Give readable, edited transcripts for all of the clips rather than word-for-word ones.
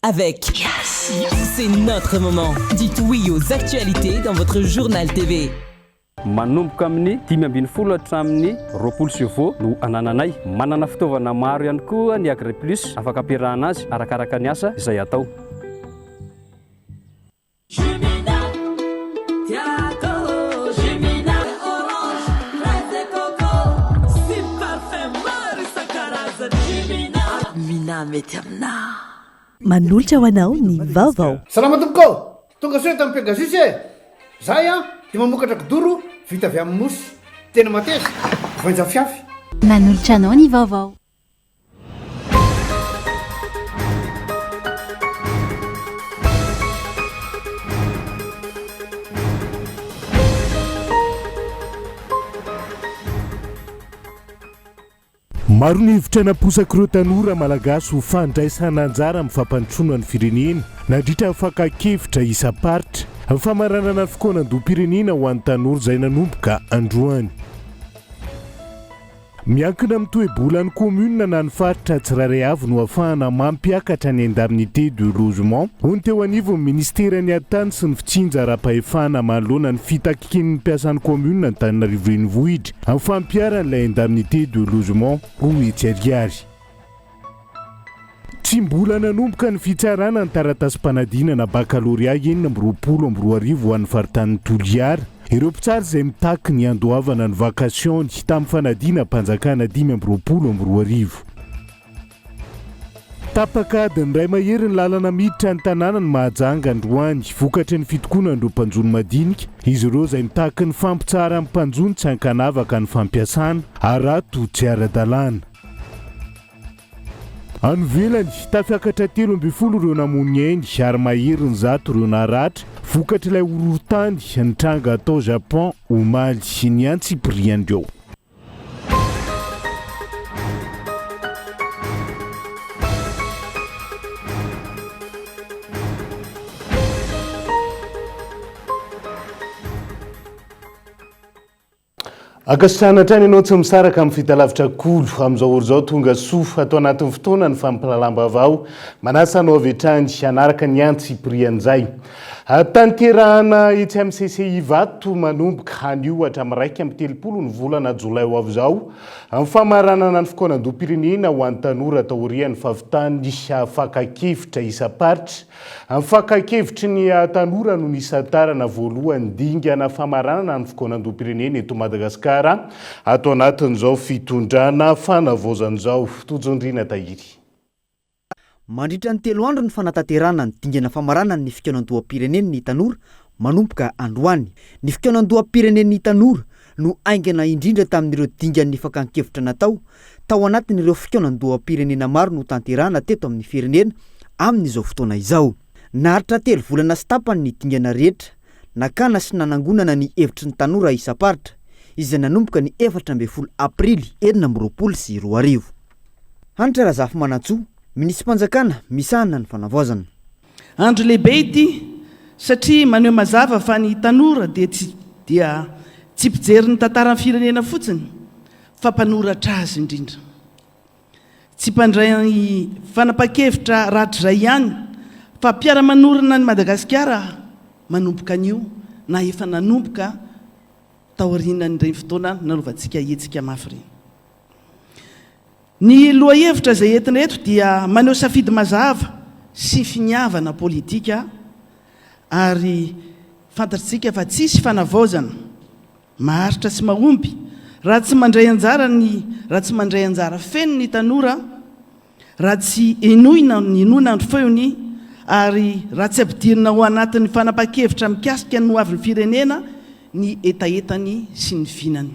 avec C'est notre moment. Dites oui aux actualités dans votre journal TV. Manomboka amin'ny 10 hatramin'ny 20 no anananay manana fitaovana maro ihany koa ny Agri Plus afaka ampiarahana azy arakaraka ny asa izay atao. Mety amina manolotra ho anao ny vaovao. Salama tompoko, tonga soe tamin'ny Pegasus e. Zay dia mamokatra kidoro vita avy amin'ny mosy. Tena mateza, voanja fiafy. Manolotra anao ny vaovao. Maro ny hevitra naposak'ireo tanora malagasy ho fandraisana anjara amin'ny fampandrosoana ny firenena nandritra fakakevitra isa-paritra amin'ny famaranana ny fokoanan-doha-pirenena ho an'ny tanora izay nanomboka androany. Miankina amin'ny toe-bolan'ny commune na ny faritra tsirairay avy no ahafahana mampiakatra ny indemnité de logement ho ny teo anivon'ny ministeran'ny antany sy ny fitsinja ara-pahefana manoloana ny fitakian'ny mpiasan'ny commune ny Antananarivo renivohitra amin'ny fampiaran'ilay indemnité de logement ho etsy ariary. Tsy mbola nanomboka ny fitsarana ny taratasym-panadinana baccalauréat 2020 ho an'ny faritany Toliara. Ireo mpitsara izay mitaky ny andoavana ny vakasion tamin'ny fanadina mpanjakana 2020. Tapaka adiny ray mahery ny lalana miditra ny tanàna ny Mahajanga androany vokatry ny fitokonana ireo mpanjono madinika. Izy ireo izay mitaky ny fampitsara amin'ny mpanjono tsy hankanavaka ny fampiasana arato tsy ara-dalàna. Any velany tafiakatra 13 ireo namony ainy ary mahery ny 100 ireo naratra vokatra ilay horohotany ny tranga atao Japon, Omaly sy ny Antsipriandreo. Akasitrahana hatrany ianao tsy misaraka amin'ny fitalavitra kolo amin'izao oro izao tonga soa atao anatin'ny fotoana ny fampilalamba-bao manasa anao avy hatrany hanaraka ny Antsiprian'izay. Tanterahana etsy amin'ny CCI Vato manomboka anio hatramin'ny 1 ny volana Jolay ho avy izao amin'ny famaranana ny fokoanan-doha-pirenena ho an'ny tanora atao aorian'ny fahavitany fakakevitra isa-paritra. Amin'ny fakakevitry ny tanora no nisantarana voalohany dingana famaranana ny fokoanan-doha-pirenena eto Madagasikara atao anatin'izao fitondrana fanavaozan'izao. Tojondrina Tahiry. Mandritra ny 3 andro ny fanatanterahana ny dingana famaranana ny fikoanan-doha-pirenen'ny tanora manomboka androany. Ny fikoanan-doha-pirenen'ny tanora no aingana indrindra tamin'ireo dingan'ny fakan-kevitra natao tao anatin'ireo fikoanan-doha-pirenena maro no tanterahana teto amin'ny firenena amin'izao fotoana izao. Naharitra 3 volana sy tapany ny dingana rehetra nakana sy nanangonana ny hevitry ny tanora isa-paritra izay nanomboka ny 14 aprily 2020. Hanitra Razafy Manantsoa, Minisitry Mpanjakana misahana ny fanavaozana. Andro lehibe ity satria maneho mazava fa ny tanora dia tsy mpijery ny tantaran'ny firenena fotsiny fa mpanoratra azy indrindra. Tsy mpandray fanapa-kevitra ratrizay ihany fa mpiara-manorina ny Madagasikara manomboka anio na efa nanomboka taorianany ireny fotoana nanaovantsika hetsika mafy ireny. Ny lohahevitra izay entina eto dia maneho safidy mazava sy finiavana politika ary fantatritsika fa tsisy fanavaozana maharitra sy mahomby raha tsy mandray anjara feno ny tanora, raha tsy enoina ny inona ny feony ary raha tsy ampidirina ho anatin'ny fanapa-kevitra mikasika ny hoavin'ny firenena ny etaetany sy ny vinany.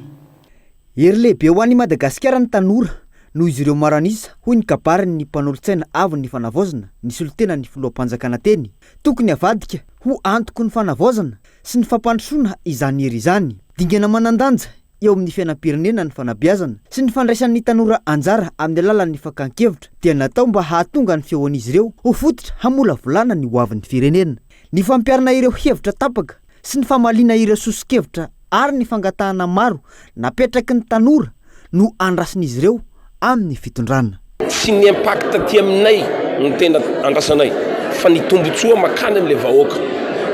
Hery lehibe ho an'i Madagasikara ny tanora noho izy ireo maranisa hoy ny kabariny ny mpanolotsaina avy ny fanavaozana ny solotena ny filoham-panjakana teny. Tokony avadika ho antoko ny fanavaozana sy ny fampandrosoana izany hery izany. Dingana manandanja eo amin'ny fiainam-pirenena ny fanabeazana sy ny fandraisan'ny tanora anjara amin'ny alalan'ny fakan-kevitra dia natao mba hahatonga ny feon'izy ireo ho fototra hamola volana ny hoavin'ny firenena. Ny fampiarana ireo hevitra tapaka sy ny famaliana ireo sosikevitra ary ny fangatahana maro napetraky ny tanora no andrasin'izy ireo amin'ny fitondrana. Tsy ny impact aty aminay ny tena andrasanay fa ny tombontsoa makany amin'ilay vahoaka,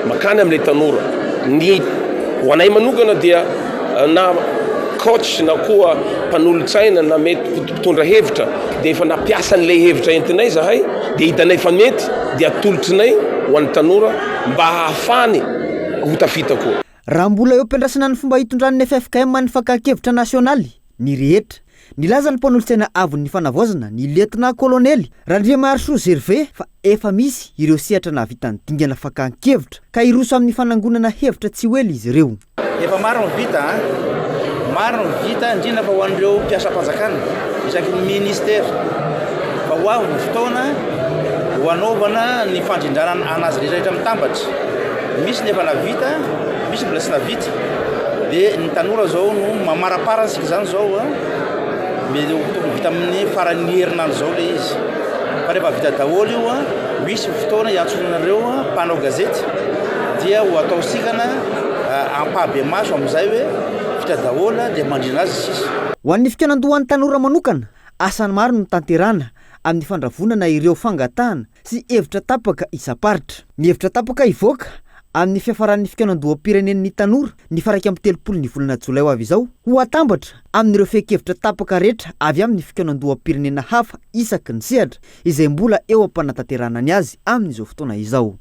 makany amin'ilay tanora. Ny ho anay manokana dia na coach na koa mpanolontsaina na mety mpitondra hevitra dia efa nampiasa an'ilay hevitra entinay zahay dia hitanay fa mety dia atolotrinay ho an'ny tanora mba hahafany ho tafita koa. Raha mbola eo ampiandrasana ny fomba hitondran'ny FFKM ny fankakevitra nasionaly ny rehetra nilaza ny mpanolontsaina avy ny fanavaozana ny letina kolonely Randriamahasoa Gervais fa efa misy ireo sehatra nahavitany dingana fankakevitra ka iroso amin'ny fanangonana hevitra tsy ho ely izy ireo. Efa maro ny vita maro ny vita indrindra fa ho an'ireo mpiasa-panjakana isaky ny ministera fa ho avy ny fotoana ho anaovana ny fandrindrana anazy rehetrarehetra mitambatra. Misy nefa navita, misy mbola tsy navita. Dia ny tanora zao no mamaraparana sika zany zao mety vita amin'ny faran'ny herinandro zao le izy. Fa rehefa vita daholo io misy fotoana iantsonanareo mpanao gazety dia ho atao sikana ampabe maso amin'izay hoe vita daholo dia mandrina azy sisa. Ho an'ny fikanandohan'ny tanora manokana, asany maro no tanterana amin'ny fandravonana ireo fangatahana sy hevitra tapaka isaparitra. Ny hevitra tapaka ivoaka amin'ny fiafaran'ny fikanandoham-pirenen'ny tanora ny faraiky amin'ny 30 ny volana Jolay ho avy izao ho atambatra amin'ireo fehi-kevitra tapaka rehetra avy amin'ny fikanandoham-pirenena hafa isaky ny sehatra izay mbola eo am-panatanterahana ny azy amin'izao fotoana izao.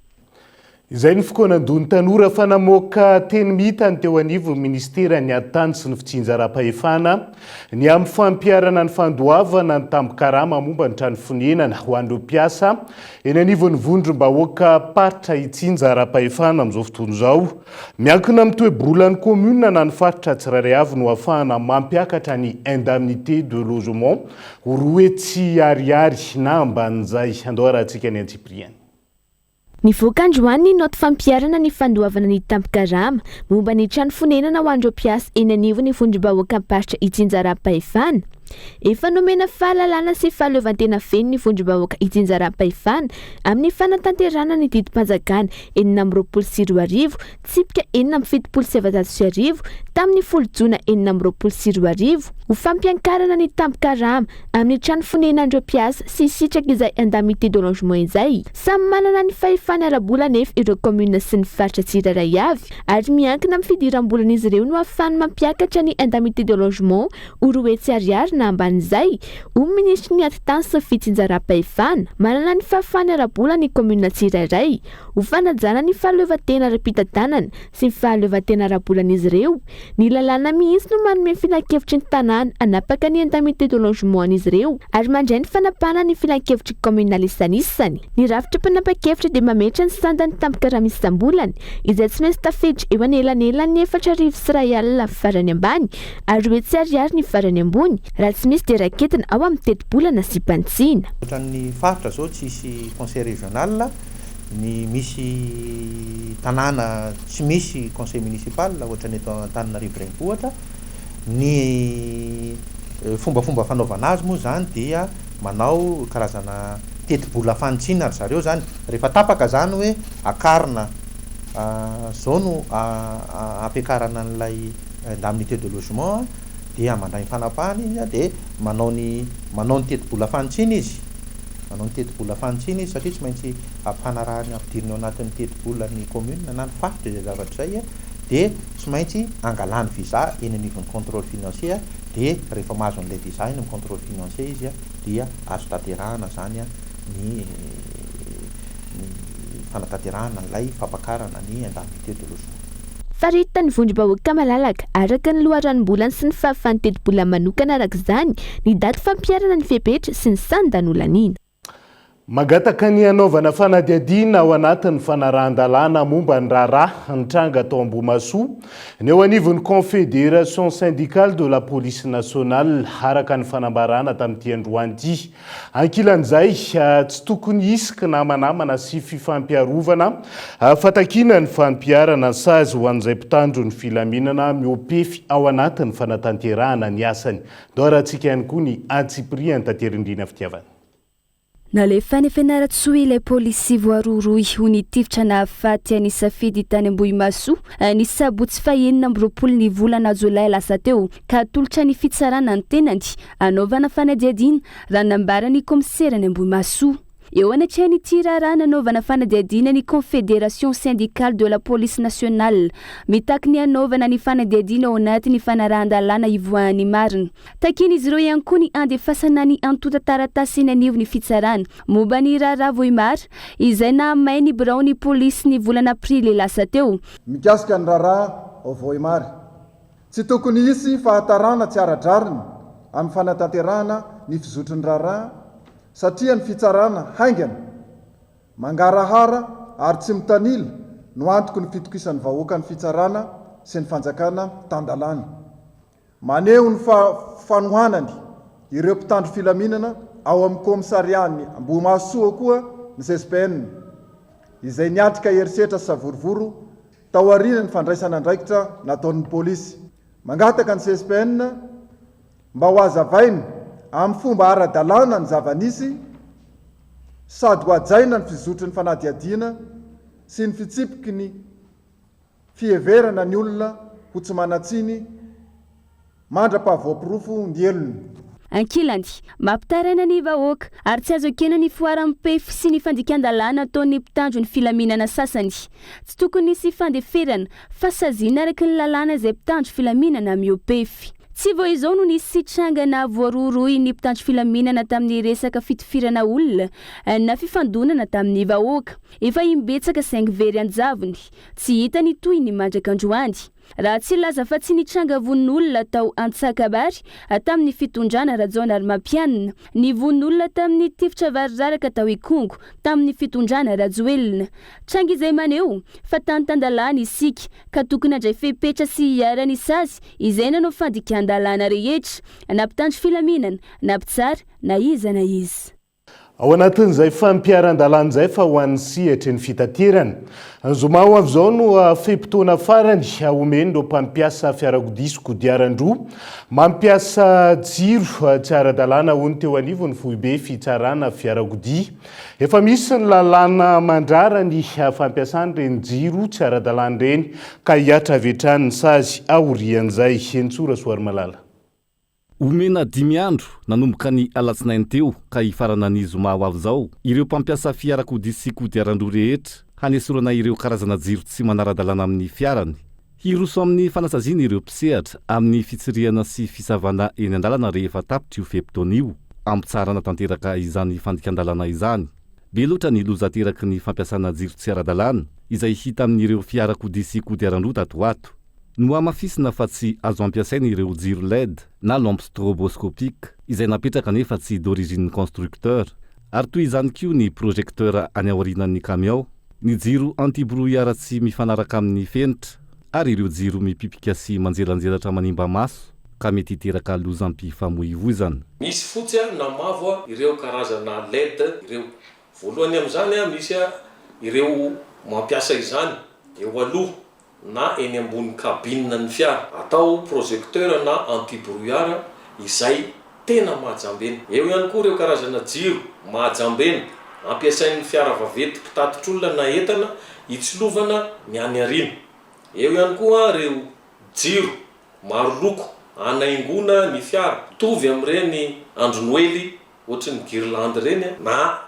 Izay ny fikonandon'ny tanora fa namoaka teny mitany teo anivon'ny ministera ny atany sy ny fitsinjaram-pahefana ny amin'ny fampiarana ny fandoavana ny tambikarama momba ny trano fonenana ho an'ireo mpiasa eny anivon'ny vondrom-bahoaka paritra itsinjaram-pahefana amin'izao fotoana izao. Miankina amin'ny toe-borolan'ny commune na ny faritra tsirairay avy no ahafahana mampiakatra ny indemnité de logement ho roe tsy ariary na ambanin'izay. Andao rahantsika ny Antsipriany. Nivoaka androany ny noty fampiarana ny fandoavana ny tambikarama momba ny trano fonenana ho an'ireo mpiasa eny anivon'ny vondrom-bahoaka paritra itsinjaram-pahefana. Efa nomena fahalalana sy fahaleovantena feno ny vondrom-bahoaka itsinjaram-pahefana amin'ny fanatanterana ny didim-panjakana 420 tsipika 477 tamin'ny 10 Jona 420 ho fampiankarana ny tambikarama amin'ny trano fonenan'ireo mpiasa sy sitraka izay indemnité de logement izay. Samy manana ny fahefany ara-bola nefa ireo commune sy ny faritra tsirairay avy ary miankina amin'ny fidiram-bolan'izy ireo no ahafahany mampiakatra ny indemnité de logement ho roe tsy ariary na ambanin'izay. Ho ministry ny atitany sy fitsinjaram-pahefana manana ny fahafany ara-bola ny commune tsirairay ho fanajana ny fahaleovantena ara-pitantanana sy ny fahaleovantena ara-bolan'izy ireo. Ny lalàna mihitsy no manome filan-kevitry ny tanàna anapaka ny indemnité de logement an'izy ireo ary mandray ny fanapahana ny filan-kevitry communal isan'isany. Ny rafitra mpanapa-kevitra dia mametra ny sandany tambikarama isam-bolana izay tsy maintsy tafiditra eo anelanelany 4,000 sy R1 farany ambany ary hoe tsy ariary ny farany ambony raha tsy misy dia raketina ao amin'ny teti-bolana sy pantsina. Ny faritra zao tsisy conseil régional, ny misy tanàna tsy misy conseil municipal ohatra ny eto Antananarivo renivohitra. Ny fombafomba fanaovana azy moa zany dia manao karazana teti-bola fantsina ry zareo zany rehefa tapaka zany hoe akarina zao no ampiakarana an'ilay indemnité de logement dia mandray fanapahana izy dia manao ny teti-bola fantsina izy. Manao ny teti-bola fantsina izy satria tsy maintsy ampanarahany ampidiriny ao anatin'ny teti-bola ny commune na ny faritra izay zavatra izay dia tsy maintsy angalany visa eny anivon'ny contrôle financier dia rehefa mahazo an'ilay visa eny amin'ny contrôle financier izy dia azo tanterahana zany ny fanatanterahana ilay fampakarana ny indemnité de logement. Farita ny vondrom-bahoaka malalaka araka ny loharanom-bolany sy ny fahafan'ny teti-bola manokana araka izany ny daty fampiarana ny fepetra sy ny sandan'olanina. Magataka ny anaovana fanadihadiana ao anatin'ny fanarahan-dalàna momba ny raharaha ny tranga tao Ambohimasoa ny eo anivon'ny Confédération syndicale de la police nationale araka ny fanambarana tamin'ity androany ity. Ankilan'izay tsy tokony isaka namanamana sy fifampiarovana fatakina ny fampiarana ny sazy ho an'izay mpitandro ny filaminana miopefy ao anatin'ny fanatanterahana ny asany. Dorantsika ihany koa ny Antsipriany tanterindrina fitiavana. Nalefa ny fianarantsoa ilay polisy voaroaroy ho nitifitra nahafaty ny safidy tany Ambohimasoa ny sabotsy fahaenina amby 20 ny volana Jolay lasa teo ka tolotra ny fitsarana ny tenany anaovana fanadihadiana raha nambarany komisera ny Ambohimasoa. eo anatrehany ity raharaha nanaovana fanadiadiana ny confédération syndicale de la police nationale mitaky ny anaovana ny fanadiadiana ao anaty ny fanarahan-dalàna ivoahany marina takiny izy ireo ihany koa ny andefasana ny antota taratasy eny anivo ny fitsarana momba ny raharaha voimary izay nahamay ny birao ny polisy ny volana aprily lasa teo mikasika ny raharaha ao voimary tsy tokony isy fahatarana tsy ara-drariny amin'ny fanatanterahana ny fizotry ny raharaha satria ny fitsarana haingana mangarahara ary tsy mitanila no antoko ny fitokisan'ny vahoaka ny fitsarana sy ny fanjakana tandalany maneho ny fanohanany ireo mpitandro filaminana ao amin'ny komisariany Ambohimasoa koa ny CSPN izay niatrika herisetra sy savorovoro tao aoriana ny fandraisana andraikitra nataon'ny polisy mangataka ny CSPN mba ho azavaina amin'ny fomba ara-dalàna ny zavanisy sady ho ajaina ny fizotry ny fanadiadiana sy ny fitsipiky ny fiheverana ny olona ho tsy manatsiny mandra-pahavoapirofo ny elony ankilany mampitaraina ny vahoaka ary tsy azo ekena ny foaram-pefy sy ny fandikan-dalàna ataon'ny mpitandro ny filaminana sasany tsy tokony nisy fandeferana fa saziana araky ny lalàna izay mpitandro filaminana miopefy tsy vo izao no nisy sitrangana voaroroy ny mpitandro filaminana tamin'ny resaka fitifirana olona na fifandonana tamin'ny vahoaka efa imbetsaka 5 very anjavony tsy hita ny toy ny mandrak'androany raha tsy laza fa tsy nitranga von'olona tao Antsakabary tamin'ny fitondrana Rajaona ary Mampianina ny von'olona tamin'ny tifitra variraraka tao Ikongo tamin'ny fitondrana Rajoelina tranga izay maneho fa tantandalàna isika ka tokony andray fepetra sy hiarany sazy izay nanao fandikan-dalàna rehetra na mpitandro filaminana na mpitsara na iza na izy ao anatin'izay fampiaran-dalàna izay fa ho an'ny sihatra ny fitaterana zoma ho avy izao no fepotona farany omeny ireo mpampiasa fiarakodia sy kodiaran-droa mampiasa jiro tsy ara-dalàna hono teo anivo ny foibe fitsarana fiarakodia efa misy ny lalàna mandrara ny fampiasany reny jiro tsy ara-dalàna reny ka hiatra avetrany sazy aorian'izay Entsora Soarimalala omena 5 andro nanomboka ny alatsinainy teo ka hifarana ny zoma ho avy izao ireo mpampiasa fiarakodia sy kodiaran-droa rehetra hanesorana ireo karazana jiro tsy manara-dalàna amin'ny fiarany hiroso amin'ny fanasaziana ireo mpisehatra amin'ny fitsirihana sy fisavana eny an-dalana rehefa tapitra io fepotona io ampitsarana tanteraka izany fandikan-dalàna izany be loatra ny loza teraky ny fampiasana jiro tsy ara-dalàna izay hita amin'ireo fiarakodia sy kodiaran-droa tatoato no amafisina fa tsy azo ampiasaina ireo jiro LED na lampe stroboscopique izay napetraka nefa tsy d'origine constructeur ary toy izany koa ny projecteur any aorinan'ny camion ny jiro antibrouillard tsy mifanaraka amin'ny fenitra ary ireo jiro mipipika sy manjelanjelatra manimba maso ka mety hiteraka lozam-pifamoivoizana misy fotsy na mavo ireo karazana LED ireo voalohany amin'izany misy ireo mampiasa izany eo aloha na eny ambony kabinina ny fiara atao projecteur na antibrouillard izay tena mahajambena eo ihany koa ireo karazana jiro mahajambena ampiasain'ny fiara vaventy mpitatitr'olona na entana hitsolovana ny any arina eo ihany koa ireo jiro maro loko anaingona ny fiara tovy amin'ireny andro noely ohatry ny guirlande reny na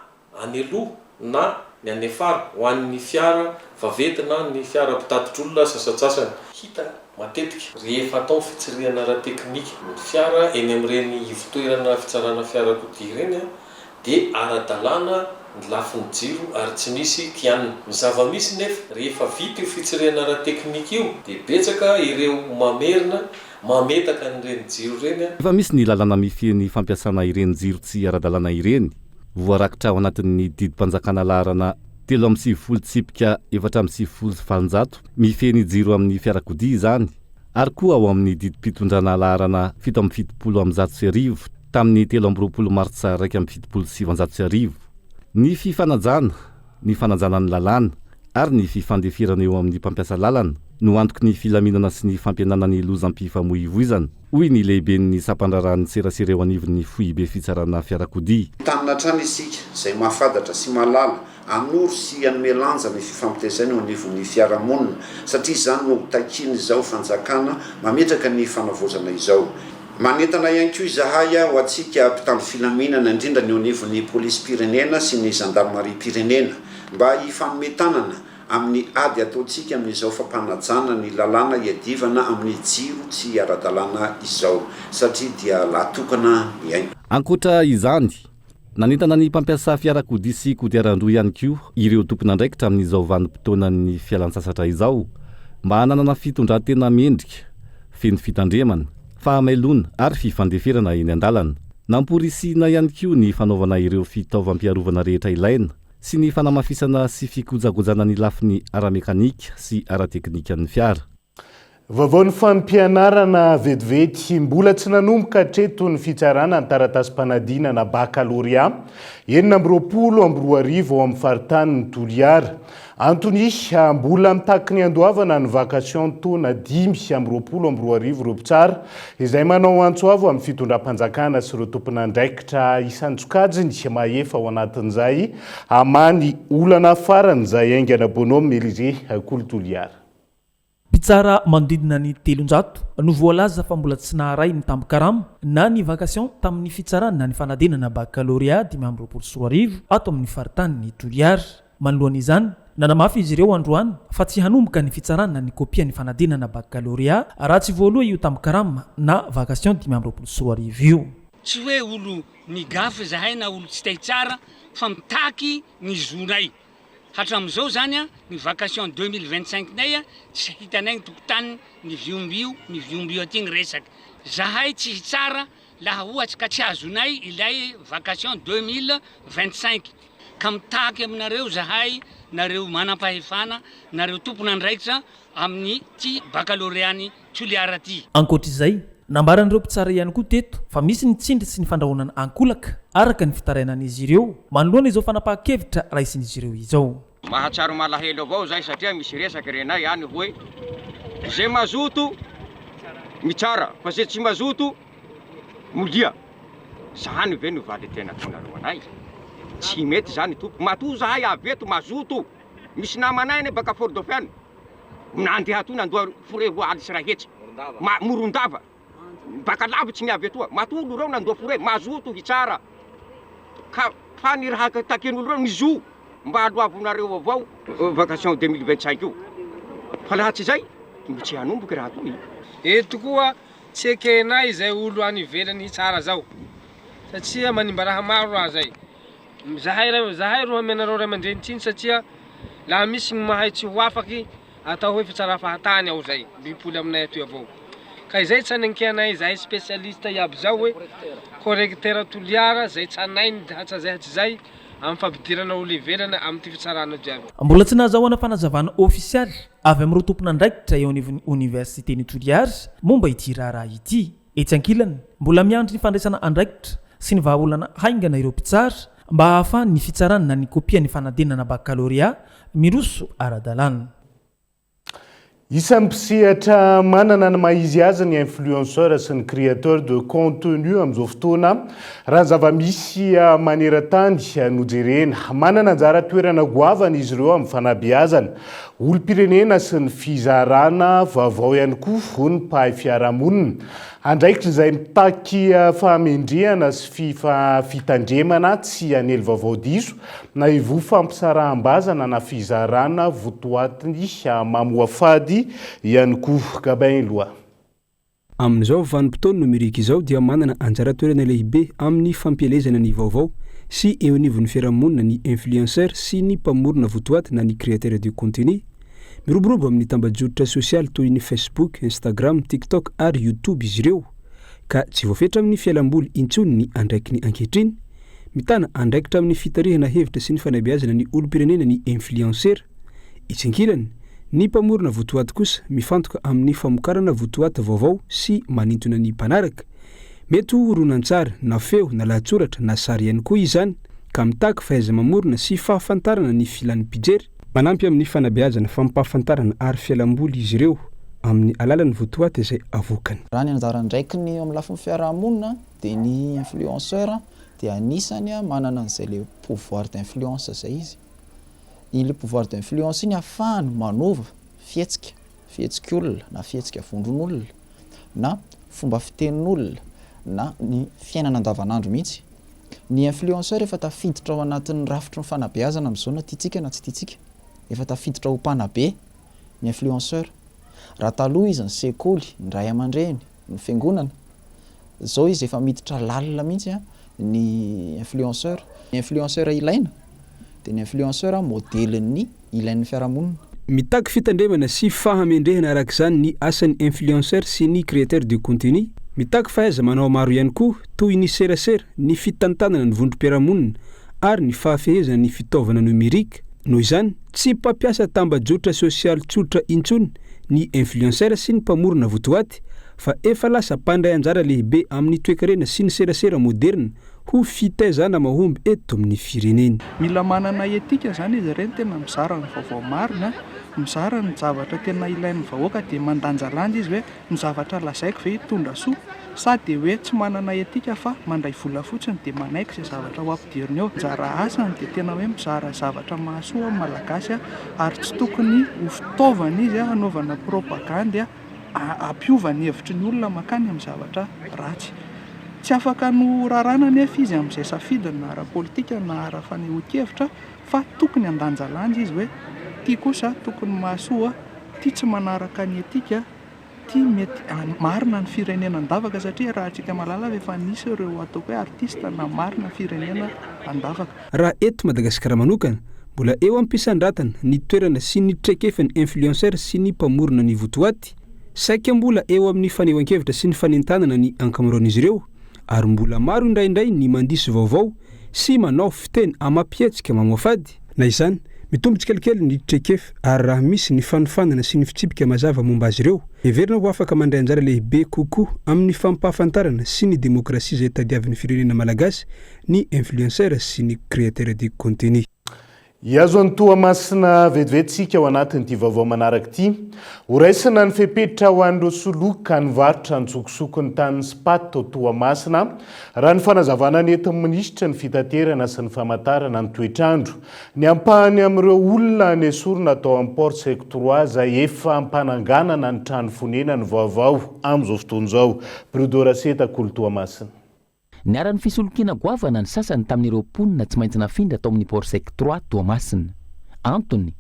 any aloha na ny any afara ho an'ny fiara vaventy na ny fiara mpitatitr'olona sasatsasany hita matetika rehefa atao fitsirihana ara-teknika ny fiara eny amin'ireny ivotoerana fitsarana fiarakodia reny dia ara-dalàna ny lafin'ny jiro ary tsy misy kianina ny zava-misy nefa rehefa vita io fitsirihana ara-teknika io dia betsaka ireo mamerina mametaka n'ireny jiro reny efa misy ny lalàna mifehy fampiasana ireny jiro tsy ara-dalàna ireny voarakitra ao anatin'ny didimpanjakana laharana 3.7 tsipika 4.7 mifehy ny jiro amin'ny fiarakodia izany ary koa ao amin'ny didimpitondrana laharana 7.70 tamin'ny 3 martsa 1.7 ny fifanajana ny fanajana ny lalàna ary ny fifandefirana eo amin'ny mpampiasa lalana no antoky ny filaminana sy ny fampianana ny lozam-pifamoivoizana hoy ny lehiben'ny sampandrarany serasera eo anivon'ny foibe fitsarana fiarakodia taninatrany isika izay mahafantatra sy mahalala anoro sy anome lanja ny fifampitezaina eo anivon'ny fiarahamonina satria izany no takiny izao fanjakana mametraka ny fanavozana izao manentana ihany ko izahay ho atsika mpitandro filaminana indrindra ny onivon'ny polisy pirenena sy ny gendarmerie pirenena mba hifanometanana amin'ny ady ataontsika amin'izao fampanajana ny lalàna iadivana amin'ny jiro tsy ara-dalàna izao satria dia latokana iaino. Ankoatra izany, nanentana ny mpampiasa fiarakodia sy kodiaran-droa ihany koa ireo tompon'andraikitra amin'izao vanim-potoanan'ny fialan-tsasatra izao mba hananana fitondran-tena mendrika, feno fitandremana, fahamailona ary fifandeferana eny an-dalana. Namporisina ihany koa ny fanaovana ireo fitaovam-piarovana rehetra ilaina sy ny fanamafisana sy fikojakojana ny lafiny ara-mekanika sy ara-teknika ny fiara. Vaovao ny fampianarana vetivety mbola tsy nanomboka hatreto ny fitsarana ny taratasy-panadinana bakaloria 2024 ao amin'ny faritany ny Toliara. Antony mbola mitaky ny andoavana ny vakasion taona 2024 ropitsara izay manao antsoavo amin'ny fitondram-panjakana sy ireo tompon'andraikitra isan-tsokajiny maefa ao anatin'izay amany olana faran'izay aingana bonhomme Élisée Akolo Toliara. Pitsara manodidina ny 300 no voalaza fa mbola tsy naharay ny tambikarama na ny vakasion tamin'ny fitsarana na ny fanadinana baccalauréat 2024 ato amin'ny faritany ny Toliara. Manoloan'izany nanamafy izy ireo androany fa tsy hanomboka ny fitsarana ny kopia ny fanadinana baccalauréat raha tsy voaloha io tambikarama na vakasion 2024 io. Tsy hoe olo migafa zahay na olo tsy tay tsara fa mitaky ny zonay. Hatramin'izao zany ny vakasion 2025 nay tsy hitanay ny tokotany ny viombio aty ny resaka. Zahay tsy tsara laha ohatsy ka tsy azonay ilay vakasion 2025 ka mitaky aminareo zahay nareo manam-pahefana nareo tompon'andraikitra amin'ny ty baccalauréat-ny Toliara ty. Ankoatr'izay nambaran'ireo mpitsara ihany koa teto fa misy ny tsindry sy ny fandrahonana ankolaka araka ny fitarainan'izy ireo manoloana izao fanapahan-kevitra raisin'izy ireo izao. Mahatsaro malahelo avao zay satria misy resaky renay ihany hoe zay mazoto mitsara fa zay tsy mazoto molia. Zany ve no valy tena ataonareo anay? Tsy mety zany tompo. Matoa zahay aveto mazoto. Misy namanay ne baka Fort Dauphin. Nandeha to nandoa fore roa aly sy rahetsy. Morondava. Baka lavitsy ny avetoa. Matolo reo nandoa fore mazoto hitsara. Ka fa ny raha taken'olo reo mizo mba aloavonareo avao vacation 2025 io. Fa laha tsy zay tsy hanomboky raha toy. Eto koa tsy ekenay zay olo any ivelany tsara zao. Satria manimba raha maro raha zay. Zahay ro amenareo ray aman-drenitsiny satria laha misy ny mahay tsy ho afaky atao hoe fitsara fahatany ao zay bipoly aminay aty avao. Ka izay tsanenkeanay zahay spécialiste iaby zao hoe correcteur Toliara zay tsanay ny hatsazay hatsizay amin'ny fampidirana olo ivelana amin'ny ty fitsarana jiaby. Mbola tsy nahazahoana fanazavana ofisialy avy amin'ireo tompon'andraikitra eo anivon'ny universitény Toliara momba ity raharaha ity. Etsy ankilany mbola miandry ny fandraisana andraikitra sy ny vahaolana haingana ireo mpitsara mba hahafahany ny fitsarana na ny kopia ny fanadinana baccalauréat miroso ara-dalàna. Isan'ny mpisehatra manana ny maizy azy ny influenceur sy ny créateur de contenu amin'izao fotoana raha zava-misy maneran-tany nojerena manana anjara toerana goavana izy ireo amin'ny fanabeazana olom-pirenena sy ny fizarana vaovao ihany koa ny mpahay fiarahamonina andraikitra izay mitaky fahamendrehana sy fitandremana tsy anely vaovao diso na ivo fampisaraham-bazana na fizarana votoatiny mamoa fady ihany koa gabain loa. Amin'izao vanim-potoana nomerika izao dia manana anjara toerana lehibe amin'ny fampielezana ny vaovao sy eo anivon'ny fiarahamonina ny influenceur sy ny mpamorona votoaty na ny créateur de contenu miroborobo amin'ny tambajotitra sosialy toy ny Facebook, Instagram, TikTok ary YouTube izy ireo ka tsy voafetra amin'ny fialamboly intsony ny andraikiny ankehitriny mitana andraikitra amin'ny fitarihana hevitra sy ny fanabeazana ny olom-pirenena ny influenceur. Itsankilany ny mpamorona votoaty kosa mifantoka amin'ny famokarana votoaty vaovao sy manintona ny mpanaraka mety horonan-tsara na feo na lahatsoratra na sary ihany koa izany ka mitaky fahaiza-mamorona sy fahafantarana ny filan'ny mpijery manampy amin'ny fanabeazana fampahafantarana ary fialamboly izy ireo amin'ny alalan'ny votoaty izay avokany. Raha ny anjara ndraikiny amin'ny lafin'ny fiarahamonina dia ny influenceur dia anisany manana an'izay le pouvoir d'influence zay izy. Iny le pouvoir d'influence iny ahafahany manova fihetsika olona na fihetsika vondron'olona na fomba fitenin'olona na ny fiainana andavanandro mihitsy. Ny influenceur efa tafiditra ao anatin'ny rafitry ny fanabeazana amin'izao na tiatsika na tsy tiatsika. Efa tafiditra ho mpanabe ny influenceur. Raha taloha izy ny sekoly, ny ray aman-dreny, ny fiangonana. Zao izy efa miditra lalina mihitsy ny influenceur. Ny influenceur ilaina dia ny influenceur modelin'ny ilain'ny fiarahamonina. Mitaky fitandremana sy fahamendrehana araka izany ny asan'ny influenceur sy ny créateur de contenu. Mitaky fahaiza manao maro ihany koa toy ny serasera, ny fitantanana ny vondrom-piarahamonina ary ny fahafehezana ny fitaovana nomerika. Noho izany, tsy mpampiasa tambajotra sosialy tsotra intsony ny influenceur sy ny mpamorona votoaty, fa efa lasa mpandray anjara lehibe amin'ny toekarena sy ny serasera moderna ho fitaizana mahomby eto amin'ny firenena. Mila manana etika zany izy ireny, tena mizara ny vaovao marina, mizara ny zavatra tena ilain'ny vahoaka dia mandanjalanja izy hoe ny zavatra lazaiko ve hitondra soa sa dia hoe tsy manana etika fa mandray vola fotsiny dia manaiky izay zavatra ho ampidiriny eo. Anjara asany dia tena hoe mizara zavatra mahasoa amin'ny malagasy ary tsy tokony ho fitaovana izy anaovana propaganda ampiovany hevitry ny olona makany amin'ny zavatra ratsy. Tsy afaka no rarana nefa izy amin'izay safidiny na ara-politika na ara-fanehoan-kevitra fa tokony andanjalanja izy hoe tia kosa tokony mahasoa, tia tsy manaraka ny etika, tia mety marina ny firenena andavaka satria raha antsika mahalala efa nisy ireo ataoko hoe artista na marina firenena andavaka. Raha eto Madagasikara manokana mbola eo ampisan-dratana ny toerana sy ny traikefan'ny influenceur sy ny mpamorona ny votoaty, saika mbola eo amin'ny fanehoan-kevitra sy ny fanentanana ny ankamaroan'izy ireo, ary mbola maro indraindray ny mandisy vaovao sy manao fiteny amam-pietsika mamoafady. Na izany, mitombo tsikelikely ny traikefa ary raha misy ny fanofanana sy ny fitsipika mazava momba azy ireo, heverina ho afaka mandray anjara lehibe kokoa amin'ny fampahafantarana sy ny demokrasia izay tadiavin'ny firenena malagasy ny influenceur sy ny créateur de contenu. Iazo ny Toamasina vetivetsika ao anatin'ity vaovao manaraka ity. Horaisina ny fepetra ho an'ireo soloka nivarotra ny tsokosokony tany Spato Toamasina raha ny fanazavana ny entin'ny minisitra ny fitaterana sy ny famantarana ny toetrandro. Ny ampahany amin'ireo olona ny esorina atao amin'ny port sectroise efa ampananganana ny trano fonena ny vaovao amin'izao fotoana izao. Brodora Seta Kolo Toamasina. Niara-ny fisolokiana goavana ny sasany tamin'ireo mponina tsy maintsy nafindra atao amin'ny port sectroise Toamasina. Antony,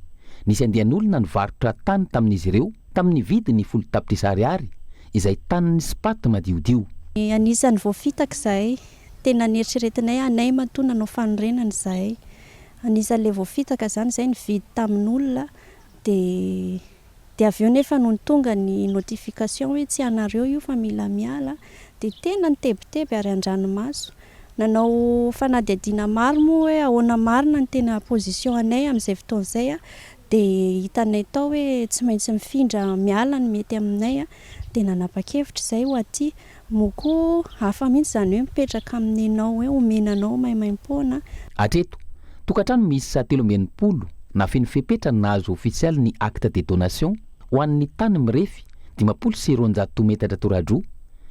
nisy andian'olona nivarotra tany tamin'izy ireo tamin'ny vidiny 10 tapitrisa ariary izay tanin'ny Spato madiodio. Anisan'ny voafitaka izahay, tena nieritreretinay anay matoa nanao fanorenana izahay. Anisan'ilay voafitaka zany izay nividy tamin'olona dia avy eo nefa no tonga ny notification hoe tsy anareo io fa mila miala. Dia tena nitebiteby ary an-dranomaso. Nanao fanadihadiana maro moa hoe ahoana marina ny tena position anay amin'izay fotoana izay dia hitanay tao hoe tsy maintsy mifindra miala ny mety aminay dia nanapa-kevitra izay ho aty moko hafa mihitsy izany hoe mipetraka amininao hoe omenanao maimaim-poana. Hatreto, tokantrano misy 780 nafeny fepetra nahazo ofisialy ny acte de donation ho an'ny tany mirefy 520 metatra toradroa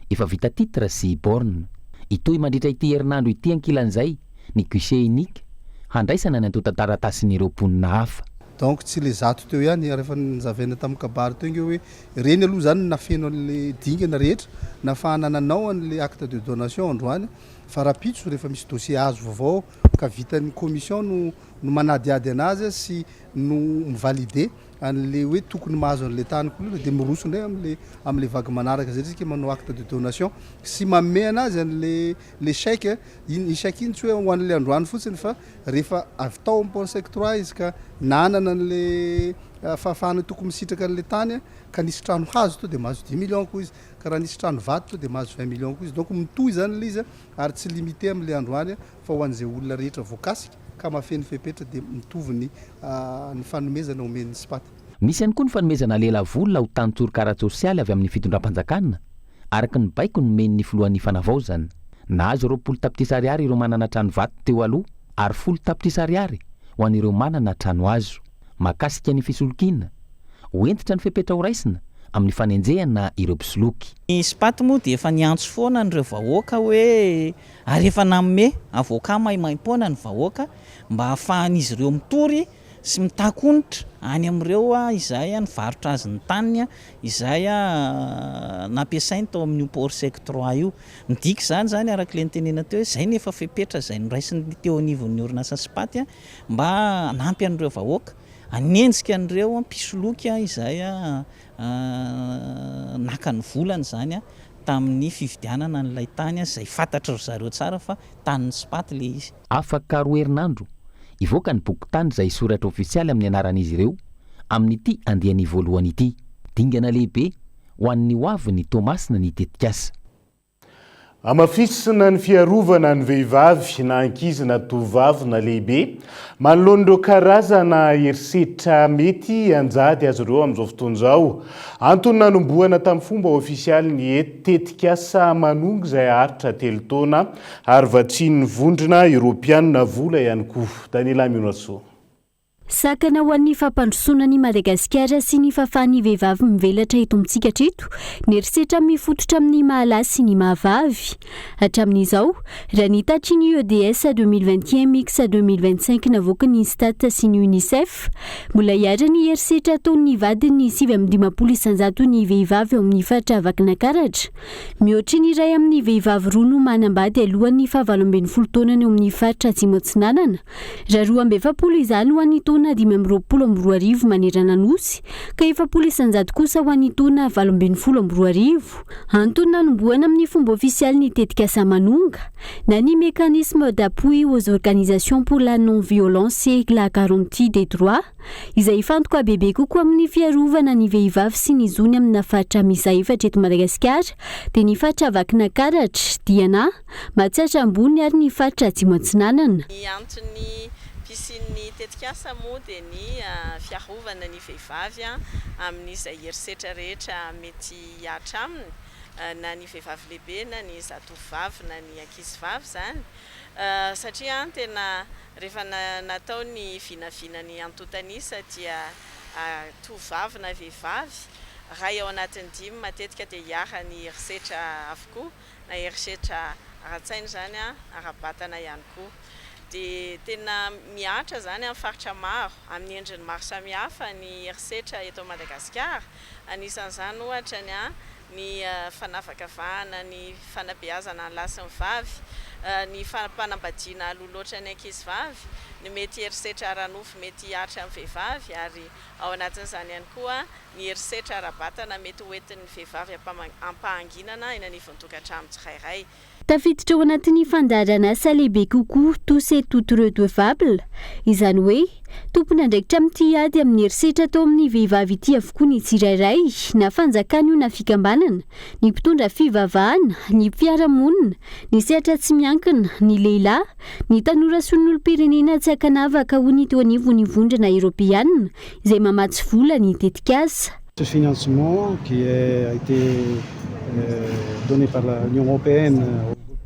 efa vita titra sy borne. Itoy mandritra ity herinandro ity ankilan'izay ny guichet unique handraisana ny antotan-taratasyn'ireo mponina hafa. Donc tsy le zato teo ihany rehefa nizavaina tamin'ny kabary teo inge hoe reny aloha zany nafeno an'le dingana rehetra nafahana nanao an'le acte de donation androany fa rapitso rehefa misy dossier azo vaovao ka vitan'ny commission no manadiady anazy sy no mivalide an'le hoe tokony mahazo an'le tany koa dia miroso ndray amin'le vague manaraka zay tsika manao acte de donation sy manome anazy an'le chèque iny chèque iny tsy hoe ho an'le androany fotsiny fa rehefa avy tao amin'ny port sectroise izy ka nanana an'le fahafahana tokony misitraka an'le tany ka nisy trano hazo to dia mahazo 10 millions koa izy ka raha nisy trano vato to dia mahazo 20 millions koa izy. Donc mitohy zany le izy ary tsy limité amin'le androany fa ho an'izay olona rehetra voakasika ka mafeny fepetra dia mitovy ny fanomezana omen'ny Spato. Misy ihany koa ny fanomezana lela-volona ho tany tsorokara sosialy avy amin'ny fitondram-panjakana araka ny baiko nomen'ny filohan'ny fanavaozana. Nahazo 20 tapitrisa ariary ireo manana trano vato teo aloha ary 10 tapitrisa ariary ho an'ireo manana trano azo. Makasika ny fisolokiana hoentitra ny fepetra ho raisina amin'ny fanenjehana ireo mpisoloky. Ny Spato moa dia efa niantso foana n'ireo vahoaka hoe ary efa nanome avoka maimaim-poana ny vahoaka mba ahafahan'izy ireo mitory sy mitakonitra any amin'ireo izay nivarotra azy ny taniny izay nampiasainy tao amin'ny port sec 3 io midika zany araka le nitenena teo hoe zay nefa fepetra zay noraisiny teo anivon'ny orinasa Sipaty mba nampy an'ireo vahoaka anenjika an'ireo mpisoloky izay naka ny volany zany tamin'ny fividianana n'ilay tany izay fantatra zareo tsara fa tanin'ny Sipaty le izy. Afaka roa herinandro ivoaka ny boky tany izay soratra ofisialy amin'ny anaran'izy ireo amin'ity andiany voalohany ity dingana lehibe ho an'ny hoaviny Tomasina ny tetikasa. Amafisina ny fiarovana ny vehivavy na ankizy na tovavy na lehibe manoloan'ireo karazana herisetra mety anjady azy ireo amin'izao fotoana izao. Antony nanombohana tamin'ny fomba ofisialy ny tetikasa manonga izay haritra 3 taona ary vatsian'ny vondrona Europiana vola ihany koa. Daniela Mionaso. Sakana ho an'ny fampandrosoana Madagasikara sy ny fahafahan'ny vehivavy mivelatra eto amintsika treto, ny herisetra mifototra amin'ny mahalasy sy ny mahavavy. Hatramin'izao, raha ny tatry ny EDS 2021 mix 2025 navoaka ny Stat sy ny UNICEF, mbola hiara ny herisetra ataon'ny vadiny 750 isanjato ny vehivavy ao amin'ny faritra Vakinankaratra. Mihoatra ny iray amin'ny vehivavy roa no manambady alohan'ny 720 taonany ao amin'ny faritra Atsimo Atsinanana. Raha 270 izany ho an'ny taona 520 manerana nosy, ka 700 isanjato kosa ho an'ny taona 720. Antony nanombohana amin'ny fomba ofisialy ny tetikasa manonga na ny mécanisme d'appui aux organisations pour la non-violence et la garantie des droits, izay ifantoka bebe kokoa amin'ny fiarovana ny vehivavy sy ny zony amina faritra misa efatra eto Madagasikara, dia ny faritra Vakinankaratra, Diana, Matsiatra Ambony ary ny faritra Atsimo Atsinanana. Ny tetikasa moa dia ny fiarovana ny vehivavy amin'izay herisetra rehetra mety hiatra aminy, na ny vehivavy lehibe na ny zatovavy na ny ankizivavy zany, satria tena rehefa natao ny vinavinany antotanisa dia tovavy na vehivavy raha ao anatin'ny 5 matetika dia hiara ny herisetra avokoa na herisetra ara-tsaina zany ara-batana ihany koa. Dia tena miatra zany amin'ny faritra maro amin'ny endriny maro samihafa ny herisetra eto Madagasikara. Anisan'izany ohatra ny fanavakavahana, ny fanabeazana ny lahy sy ny vavy, ny fanambadiana loloatra ny ankizivavy, ny mety herisetra ara-nofo mety hiatra amin'ny vehivavy, ary ao anatin'izany ihany koa ny herisetra ara-batana mety hoentin'ny vehivavy ampahanginana eny anivon'ny tokantrano tsirairay. Tafiditra ao anatin'ny fandarana asa lehibe kokoa tous et toutes redevables, izany hoe tompony andraikitra amin'ity ady amin'ny herisetra atao amin'ny vehivavy ity avokoa ny tsirairay, na fanjakana io na fikambanana, ny mpitondra fivavahana, ny mpiara-monina, ny sehatra tsy miankina, ny lehilahy, ny tanora son'olom-pirenena tsy ankanavaka ho ny teo anivon'ny vondrona Europiana izay mamatsy vola ny tetikasa. Ce financement qui a été donné par l'Union européenne.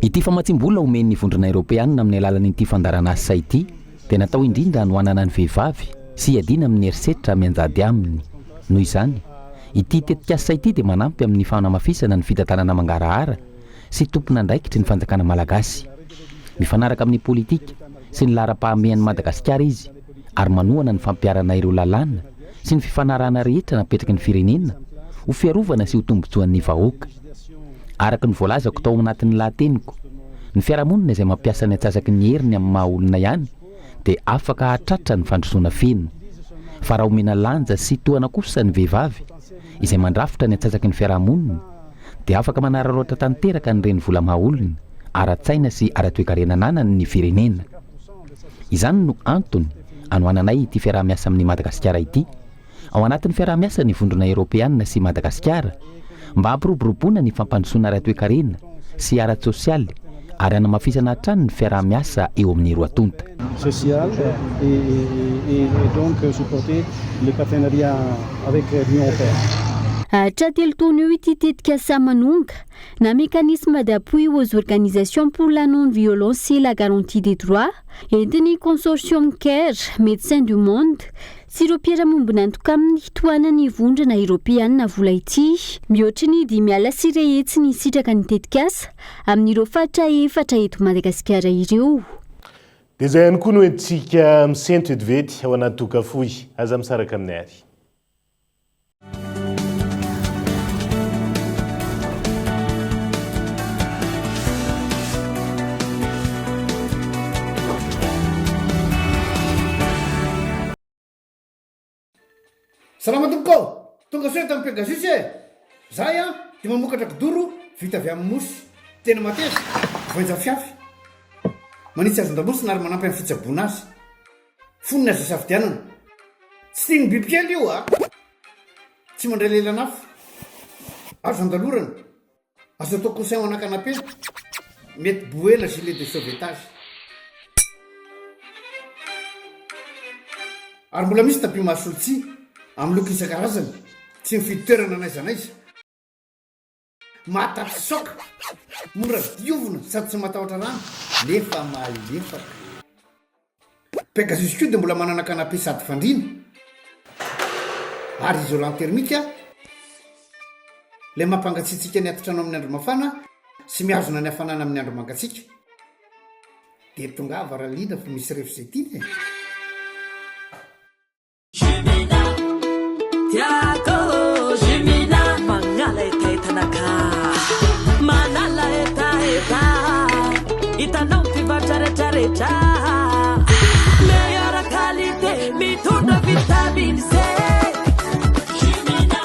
Ity famatsim-bola omen'ny vondrona Europiana amin'ny alalan'ity fandarana asa ity dia natao indrindra hanoanana ny vehivavy sy hiadiana amin'ny herisetra mianjady aminy. Noho izany, ity tetikasa ity dia manampy amin'ny fanamafisana ny fitantanana mangarahara sy tompona andraikitry ny fanjakana malagasy. Mifanaraka amin'ny politika sy ny lara-pahamehan'ny Madagasikara izy ary manohana ny fampiarana ireo lalàna sy ny fifanarahana rehetra napetraky ny firenena ho fiarovana sy ho tombotsoan'ny vahoaka. Araka ny voalazako tao anatin'ny lahateniko, ny fiarahamonina izay mampiasa ny atsasaky ny heriny amin'ny maha olona ihany dia afaka hatratra ny fandrosoana feno. Fa raha omena lanja sy tohana kosa ny vehivavy izay mandrafitra ny atsasaky ny fiarahamonina dia afaka manararaotra tanteraka ny reny vola maha olona, ara-tsaina sy ara-toekarenanana ny firenena. Izany no antony anoananay ity fiaraha-miasa amin'ny Madagasikara ity, ao anatin'ny fiaraha-miasa ny vondrona Europiana sy Madagasikara, mba hampiroboroboana ny fampandrosoana ara-toekarena sy ara-tsosialy ary hanamafisana hatrany ny fiaraha-miasa eo amin'ny roatonta. Social et donc supporter le partenariat avec l'Union européenne. Hatra 3 taona eo ity tetikasa manonga na mécanisme d'appui aux organisations pour la non-violence et la garantie des droits, entin'ny consortium CARE, Médecins du Monde, sy ireo mpiara-mombona antoka amin'ny tohanany vondrona Europiana vola ity. Mihoatra ny 5 alina sy 3 hetsy ny sitraka ny tetikasa amin'ireo faritra efatra eto Madagasikara ireo. dia izay ihany koa no entsika misento edivety ao anaty tokafoy aza misaraka aminay ary. Salama tompoko, tonga soa tamin'ny Pegasus e. Zahay dia mamokatra kidoro vita avy amin'ny mosy. Tena mateza, voenja fiafy. Manitsy azon-damosina ary manampy amin'ny fitsaboana azy. Fonina azo safidianana. Tsy tiany bibikely io tsy mandray lelana hafa. Azo andalorana. Azo atao coussin ana canapé. Mety boela gilet de sauvetage. Ary mbola misy tapis masolotsia amin'ny loko isan-karazany, tsy mifidy toerana n'aiza n'aiza. Mahatafy soka, mora diovina sady tsy matahotra rano, nefa malefaka. Pegasus koa dia mbola manana canapé sady fandriana. Ary isolant thermique, ilay mampangatsiatsika ny atotrano amin'ny andro mafana sy mihazona ny hafanana amin'ny andro mangatsiaka. Dia tonga varaliana fa misy refo-zay Tiako Jimina mangala etaetanaka manala etaeta itanao mpivarotra rehetrarehetra meilleure qualité mitondra vitamine C Jimina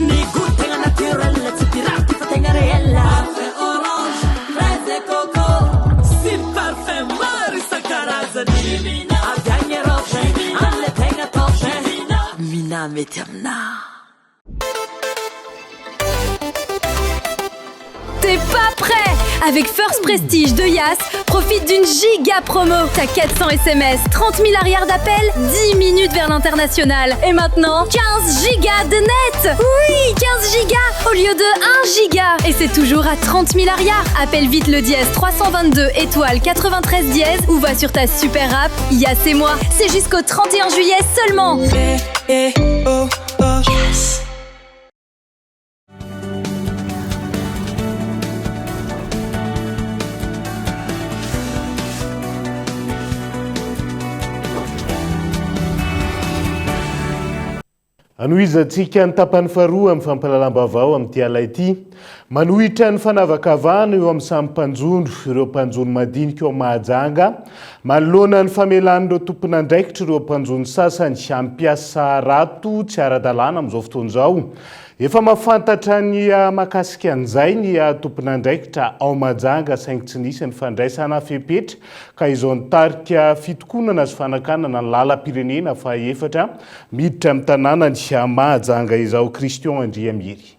ny goût tegna naturel tsy pirate fa tegna réel parfum orange fraise et coco sy parfum maro isan-karazany Jimina avy agny Europe amle tegna top Mina mety amina. T'es pas prêt? Avec First Prestige de Yas, profite d'une giga promo. T'as 400 SMS, 30 000 arrières d'appel, 10 minutes vers l'international. Et maintenant, 15 gigas de net. Oui, 15 gigas au lieu de 1 giga. Et c'est toujours à 30 000 arrières. Appelle vite le dièse 322 étoile 93 dièse ou va sur ta super app Yas et moi. C'est jusqu'au 31 juillet seulement. Yes. Anoizatsika ny tapany faharoa amin'ny fampalalam-baovao amin'ity ala ity. Manohitra ny fanavakavahana eo amin'ny samy mpanjono, ireo mpanjono madinika eo Mahajanga. Manoloana ny famelan'ireo tompon'andraikitra ireo mpanjono sasany hampiasa rato tsy ara-dalàna amin'izao fotoana izao. Efa mahafantatra ny mahakasika an'izay ny tompon'andraikitra ao Mahajanga saingy tsy nisy ny fandraisana fepetra ka izao nitarika fitokonana sy fanakanana ny lalam-pirenena fahaefatra miditra amin'ny tanàna ny Mahajanga izao. Christian Andriamiry.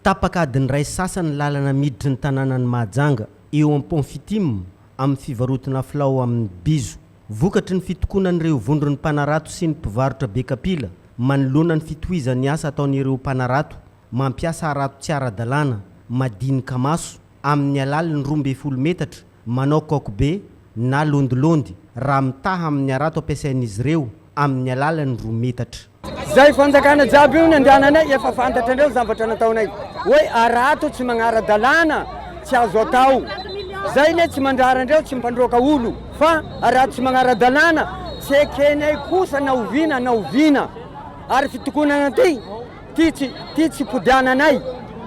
Tapaka adiny ray sasany lalana miditra ny tanàna ny Mahajanga eo amin'ny pont Fitim amin'ny fivarotana filao amin'ny Bizo. Vokatry ny fitokonan'ireo vondron'ny mpanarato sy ny mpivarotra Bekapila manoloana ny fitohizan'ny asa ataon'ireo mpanarato mampiasa arato tsy ara-dalàna madinika maso amin'ny alaliny 12 metatra manao kokobe na londilondy raha mitaha amin'ny arato ampiasain'izy ireo amin'ny alaliny 2 metatra. Zay fanjakana jiaby io ny andehananay efa fantatra andreo zavatra nataonay hoe arato tsy magnara-dalàna tsy azo atao. Zay le tsy mandrara andreo tsy mpandroaka olo fa arato tsy magnara-dalàna tsy ekenay kosa na oviana ary fitokonana ty tsy podiananay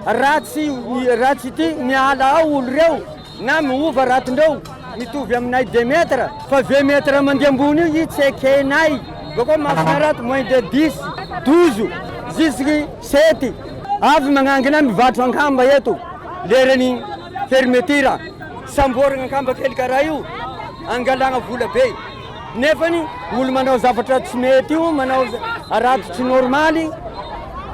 ratsy ty miala ao olo reo na miova ratondreo mitovy aminay 2 metra fa 20 metra mandeha ambony io tsy ekenay. Bako masina rato moins de 10, 12, jusqu'à 7. Avy magnangina mivatro ankamba eto. Lerany fermeture. Samboragna ankamba kely karaha io. Angalagna vola be. Nefany olo manao zavatra tsy mety io, manao arato tsy normaly,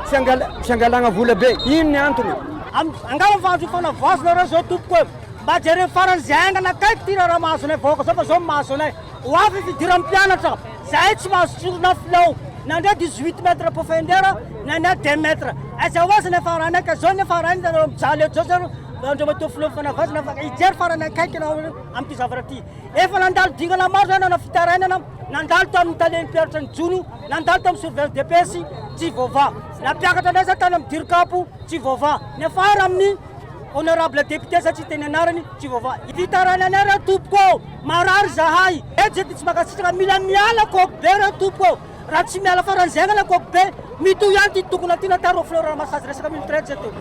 tsy angalagna vola be. Ino ny antony? Angala vazo fanavazona raha zao tompoko e. Mba jereny farany zay angala kaiky ty raha masonay vahoaka zao fa zao masonay. Ho avy fidiran'ny mpianatra. Zay tsy mahazo tsorona filao. Nandray 18 metres profondeur, nandray 2 metres. Aza hoazana farany ka zao ny farany da mijaly eto zao andro mato filao fanavazana fa ijery farany akaiky na amin'ny zavatra ty. Efa nandalo dingana maro zany na fitarainana, nandalo tamin'ny talen'ny mpiaratra ny jono, nandalo tamin'ny surveillance DPS tsy vova. Nampiakatra anay zany tany amin'ny dirikapo tsy vova. Ny afara amin'ny honorable député satria teny anarany tsy vava vitarany anara tompoko marary zahay ejety tsy makasitraka mila miala koko be raha tompoko raha tsy miala faran'zaigny la koko be mitoy ihany ty tokony atina taro fleur masazy resaka militaire zeto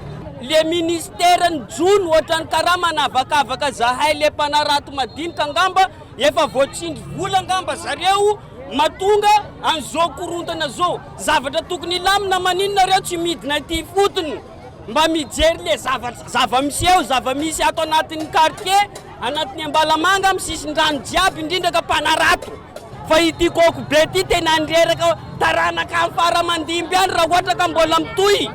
le ministèreny jony ohatrany karaha manavakavaka zahay le mpanarato madinika angamba efa voatsindry vola angamba zareo matonga an'izao korontana zao zavatra tokony ilamina maninona reo tsy midina ty fotony mba mijery le zava-miseho zava-misy ato anatin'ny quartier anatin'ny Ambalamanga amin'ny sisin-drano jiaby indrindra ka mpanarato fa ity koko be ty tena andreraka taranaka amin'ny faramandimby any raha ohatra ka mbola mitoy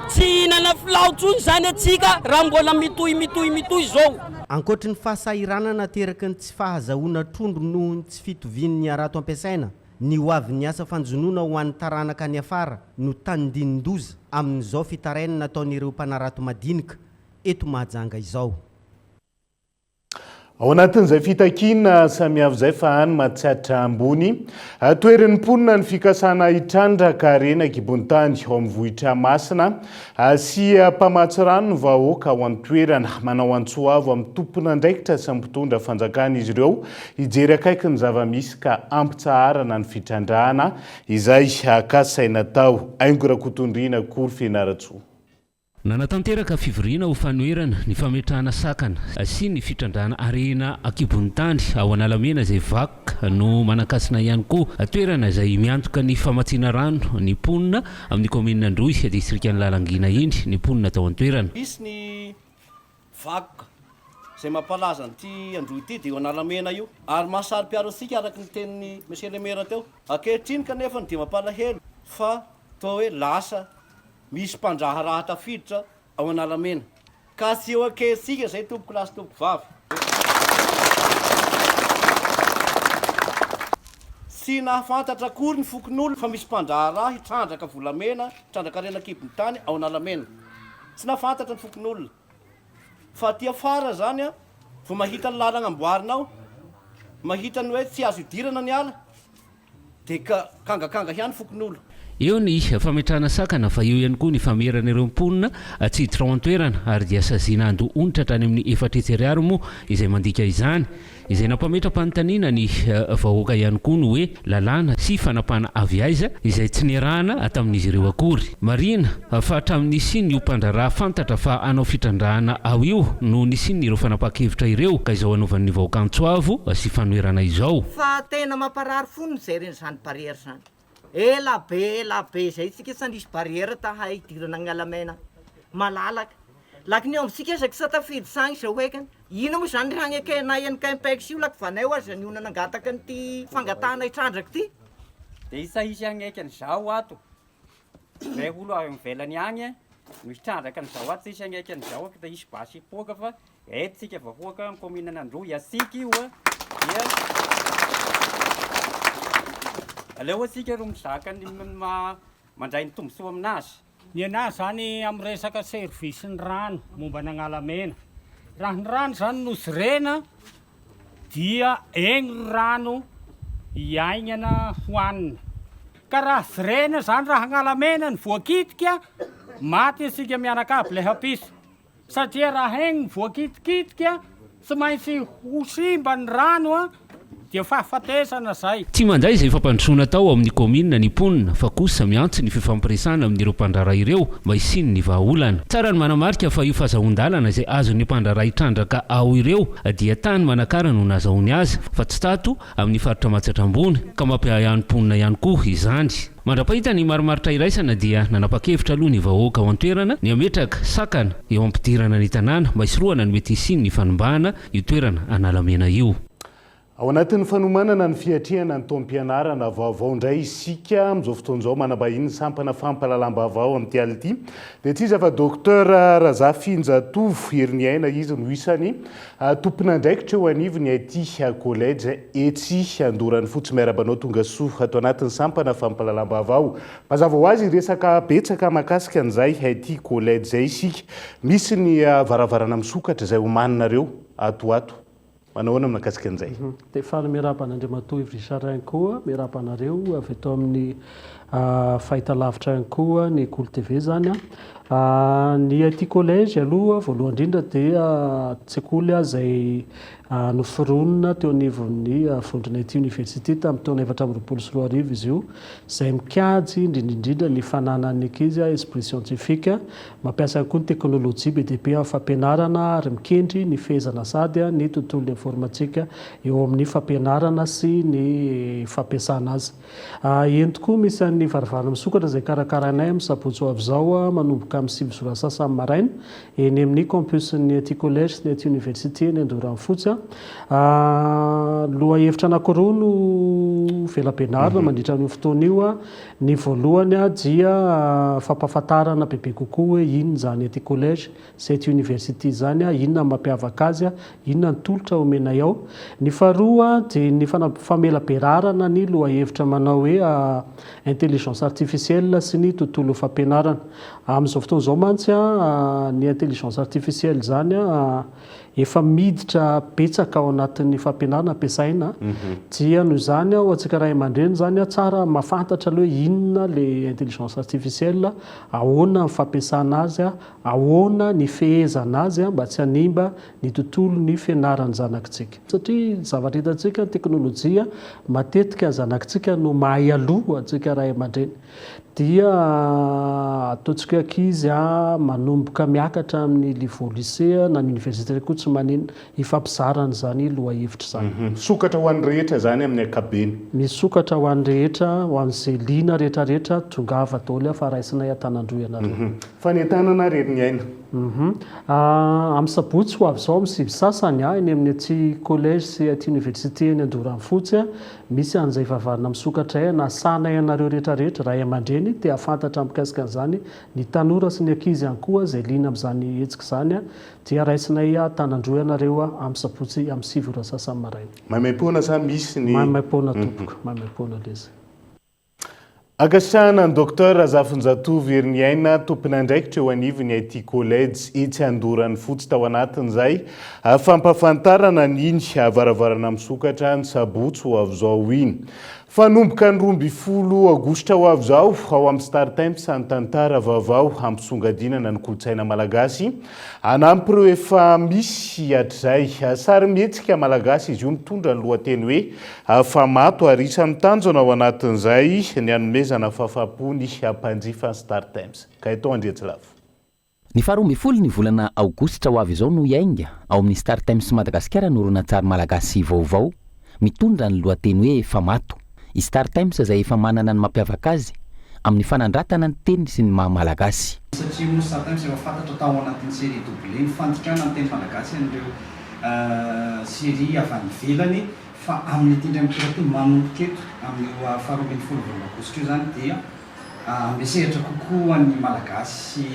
tsy hinana filao tsony zany atsika raha mbola mitoy zao. Ankoatra ny fahasahiranana teraka ny tsy fahazahoana trondro noho ny tsy fitovian'ny arato ampiasaina, ny hoavy ny asa fanjonoana ho an'ny taranaka any afara no tanidinindoza amin'izao fitarainana nataon'ireo mpanarato madinika eto Mahajanga izao. Ao anatin'izay fitakina samihafa izay fa any Mahatsiatra ambony toeran'ny mponina ny fikasana hitrandraka renaka Ibontany ao amin'ny vohitra Masina sy mpamatsy rano ny vahoaka ao amin'ny toerana manao antsoavo amin'ny tompon'andraikitra sy mpitondra fanjakana izy ireo hijery akaiky ny zava-misy ka ampitsaharana ny fitrandrahana izay kasaina tao aingo rakotondriana kory Fianaratsoa. Nanatanteraka fivoriana ho fanoerana ny fametrahana sakana sy ny fitrandrahana arena Akibontany ao Analamena izay vakoka no manakasina ihany koa toerana izay miantoka ny famatsiana rano ny mponina amin'ny commune Androy district-ny Lalangina iny ny mponina tao an-toerana. Misy ny vakoka izay mampalaza an'ity Androy ity dia eo Analamena io ary mahasary mpiaro antsika araka ny tenin'ny Monsieur le maire teo ankehitriny kanefa dia mampalahelo fa toa hoe lasa misy mpandraha raha tafiditra ao Analamena ka tsy eo ankehitsika izay tompoko lasy tompoko vavy sy nahafantatra akory ny fokon'olo fa misy mpandraha raha hitrandraka volamena hitrandraka rena Akibontany ao Analamena tsy nahafantatra ny fokon'olona fa aty afara zany a vao mahita ny lalana amboarinao mahita ny hoe tsy azo idirana ny ala dia kangakanga ihany fokon'olo. Eo ny fametrahana sakana fa eo ihany koa ny famerana ireo mponina tsiditra ao an-toerana ary dia saziana ando onitra hatrany amin'ny 4 ariary moa izay mandika izany izay nampametra-panontaniana ny vahoaka ihany koa no hoe lalàna sy fanapahana avy aiza izay tsy niarahana tamin'izy ireo akory. Marina fa hatramin'ny siny io mpandraraha fantatra fa anao fitrandrahana ao io no nisiny ireo fanapaha-kevitra ireo ka izao anaovan'ny vahoaka Antsoavo sy fanoerana izao. Fa tena mamparary fony mijery zany barrière zany. Ela be zay tsika sandrisy barrière tahay idirana ny Alamena malalaka lakiny eo amintsika ezaka sa tafidy sagny zao hoekany ino moa zany ragny akena ihany kaimpaiky sy io laky vanay ho azy zany io nangataka nyty fangatahana hitrandraka ty dia isahisy agnaikany zao ato zay olo avy mivelany agny no hitrandraka an'izao ato isy agnaikany zao ka isy basy hipoaka fa etsika vahoaka amin'ny commune Androy asika io dia aleo atsika ro mizaka ny mandray ny tombosoa aminazy. Ny anazy zany amin'ny resaka service ny rano momba ny Analamena raha ny rano zany nozirena dia egny rano hiaignana hoanina ka raha zirena zany raha Analamena ny voakitika maty asika mianakavy le hapisy satria raha egny voakitikitika tsy maintsy ho simba ny rano dia fahafatesana zay. Tsy mandray izay fampandrosoana tao amin'ny commune ny mponina fa kosa miantso ny fifampiresana amin'ireo mpandraraha ireo mba hisiny ny vahaolana. Tsara ny manamarika fa io fahazahon-dalana izay azon'ny mpandraraha hitrandraka ao ireo dia tany manakara no nazahony azy fa tsy tato amin'ny faritra Mahatsiatra ambony ka mampiahan'ny mponina ihany koa izany. Mandrapahita ny marimaritra iraisana dia nanapa-kevitra aloha ny vahoaka ao an-toerana ny ametraka sakana eo ampidirana ny tanàna mba hisoroana ny mety hisiny ny fanombana io toerana Analamena io. Ao anatin'ny fanomanana ny fiatrihana ny taom-pianarana vaovao indray isika amin'izao fotoan'izao manambahiny sampana fampalalam-baovao amin'ny tialy ity dia tsy izy fa Docteur Razafinjatovo Heriniaina izy no isany tompon'andraikitra eo anivony aty collège etsy Andorany fotsy miarabanao tonga soa ato anatin'ny sampana fampalalam-baovao mazava ho azy resaka betsaka mahakasika an'izay aty collège zay isika misy ny varavarana misokatra izay homaninareo atoato. Manahoana mahakasika an'izay. Dia faly miaraban'Andriamatoa Ivry Sarain koa miarabanareo avy eto amin'ny fahitalavitra ihany koa ny Kolo TV zany Ny aty collège aloha voalohany indrindra dia tsekoly zay noforonina teo anivon'ny vondrona ity université tamin'ny taona 2024 izy io, zay mikajy indrindrindrindra ny fananan'ny ankizy esprit scientifique, mampiasa koa ny teknôlôjia BDP amin'ny fampianarana ary mikendry ny fehezana sady ny tontolo informatika eo amin'ny fampianarana sy ny fampiasana azy. Ento koa misy an'ny varavarana misokatra zay karakaranay amin'ny sabotsy ho avy zao manomboka amin'ny 6 zora sasany maraina eny amin'ny campusny aty collège sy ny aty université ny Andoranfotsy. Loha hevitra anankiroa no velam-pianarana mandritra an'io fotoana io. Ny voalohany dia fampahafantarana bebe kokoa hoe inona zany aty collège sy aty université zany, inona mampiavaka azy, inona ny tolotra omenay ao. Ny faharoa dia ny famela-berarana ny loha hevitra manao hoe intelligence artificielle sy ny tontolo fampianarana. Amin'izao fotoana izao mantsy ny intelligence artificielle zany efa miditra betsaka ao anatin'ny fampianarana ampiasaina, dia noho izany ho antsika ray aman-dreny zany tsara mahafantatra hoe inona le intelligence artificielle, ahoana ny fampiasana azy, ahoana ny fehezana azy mba tsy hanimba ny tontolo ny fianarany zanakitsika. Satria zavatra hitantsika teknôlôjia matetika zanakitsika no mahay aloha antsika ray aman-dreny, dia ataontsika ankizy manomboka miakatra amin'ny niveau lycée na ny université koa tsy manino hifampizarana zany loha hevitra zany. Sokatra ho an'ny rehetra zany amin'ny ankabeny. Misokatra ho an'ny rehetra, ho an'izay liana rehetrarehetra tongava daholo fa raisinay an-tanandroy ianareo. Fanentanana rery ny aina. Amin'ny sabotsy ho avy zao amin'ny 6 sasany eny amin'ny aty collège sy aty université ny Andoranfotsy, misy an'izay vavarina misokatra nasana ianareo rehetrarehetra ray aman-dreny dia afantatra mikasika an'izany ny tanora sy ny ankizy ihany koa zay liana amin'izany hetsika zany, dia raisinay tanandroy ianareo amin'ny sabotsy amin'ny 6 ora sasany maraina. Maimaimpona sa misy ny maimaimpona tompoko, maimaimpona leza. Agasana ny Dr Zafinjatovo Heriniaina tompona andraikitra eo anivony aty collège etsy Andorany fotsy tao anatin'izay fampafantarana niny varavarana misokatra ny sabotsy ho avy zao iny. Fanomboka ny 12 Aogositra ho avy zao ao amin'ny Star Times ny tantara vaovao hampisongadinana ny kolotsaina malagasy. Anampy ireo efa misy hatrizay sary mihetsika malagasy izy io mitondra ny lohateny hoe famato ary isan'ny tanjona ao anatin'izay ny hanomezana fahafaham-pony mpanjifa Star Times. Ka eto Andriatsilavo. Ny 12 ny volana Aogositra ho avy izao no iainga ao amin'ny Star Times Madagasikara no horonan-tsary malagasy vaovao mitondra ny lohateny hoe famato. I Star Times izay efa manana ny mampiavaka azy amin'ny fanandratana ny teny sy ny maha-malagasy. Satria moa Star Times efa fantatra tao anatin'ny série doublé ny fantotrana ny teny malagasy an'ireo série avy any ivelany, fa amin'ny ity indray mikoratoy manomboka eto amin'ny 12 Aogositra io zany dia ampiasehatra kokoa ny malagasy